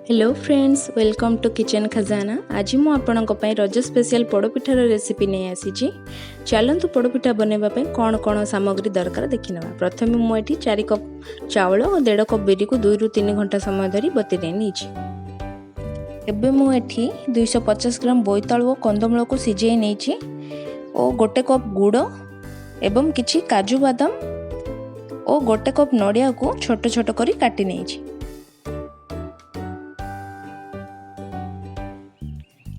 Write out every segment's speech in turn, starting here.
Hello friends, welcome to Kitchen Khazana. आज मु आपणक रज स्पेशल पोड़पिठार रेसिपी नहीं आसी। चलतु पोड़पिठा बनवाई कौन कौन सामग्री दरकार देखने। प्रथम मुझे 4 कप चाउल और 1.5 कप बिरी को 2 ରୁ 3 घंटा समय धरी बतुराई नहीं। एबे मुझे 250 ग्राम बोईतालु और कंदमूल को सिझाई नहीं और 1 कप गुड़ एवं किछि काजू बादाम और 1 कप नड़िया को छोट छोट करी काटी नहीं।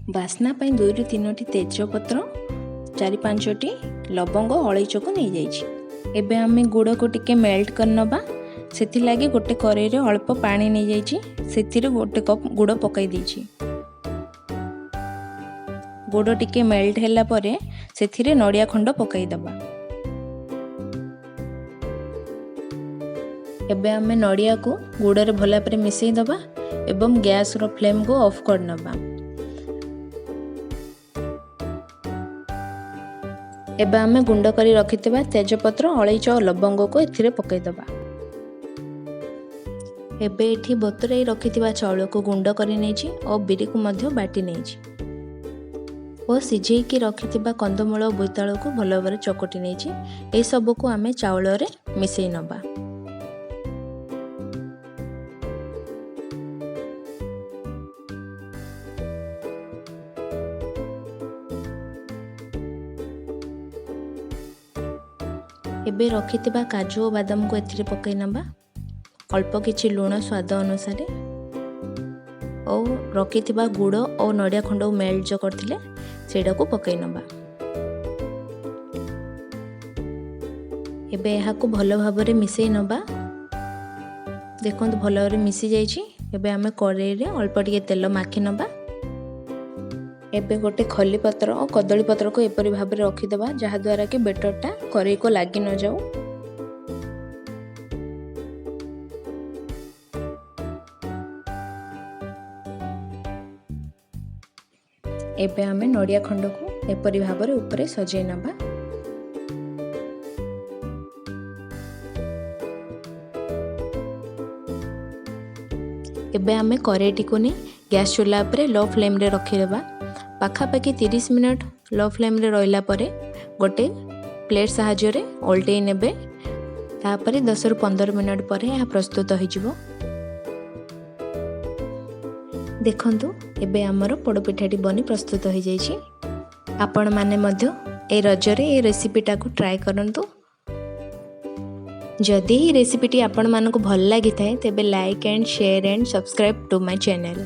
बास्ना 2 ରୁ 3ଟି तेजपत्र 4-5ଟି लवंग अलैच को नहीं जाइए। एबे आमे गुड़ को टिके मेल्ट करनबा। सेथि लागी गोटे कड़ाई रे अल्प पानी नहीं जाइए। सेथिरे 1 कप गुड़ पकाई देछि। गुड़ टिके मेल्ट हैला परे सेथिरे नड़िया खंड पकाई दबा। एबे आमे नड़िया को गुड़ रे भला परे मिसई दबा एवं गैस रो फ्लेम को ऑफ करनबा। एबे आमे गुंड करी रखिथिबा तेजपत्र अलैच और लवंग को एथिरे पकाई दबा। एबे एठी बतुराई रखिथिबा चाउल को गुंड करी नेछि और बिरी को मध्य बाटी नेछि और सिझेई की रखिथिबा कंदमूल और बोईतालु को भलो भाबरे चकटी नेछि। ए सब को आमे चाउल रे मिसई नबा। एबे रखिथिबा काजू और बादाम को एथिरे पकाई नबा। अल्प किछि लूण स्वाद अनुसार और रखिथिबा गुड़ और नड़िया खंड मेल्ट जो करथिले सेडा को पकाई नबा। एबे एहा को भलो भाबरे मिसई नबा। देखंतु भलो भाबरे मिसि जाइछि। एबे आमे कड़ाई रे अल्प टिके तेल माखि नबा। एबे गोटे खली पत्र और कदली पत्र को एपरी भाव में रखीदबा जहाँ द्वारा कि बेटरटा कड़ाई को लगी न जाऊ। एबे आमे नड़िया खंड को एपरी भाव में ऊपर सजाई नबा। एबे आमे कड़ाईटी को नहीं गैस चूल्हा पर लो फ्लेम रे रखीदेबा। पाखापाखि 30 मिनट लो फ्लेम रे रहिला परे गोटे प्लेट साहाय्य रे ओल्टेई नेबे। तापरे 10 ରୁ 15 मिनट पर यह प्रस्तुत हो। देखंतु एबे हमर पोड़पिठाटी बनी प्रस्तुत हो जाइछि। आपण माने मध्य ए रजरे ए रेसिपीटा को ट्राई करंतु। जदि ही रेसिपीटी आपण मानको भल लागि थाए तेबे like and share and subscribe to my channel.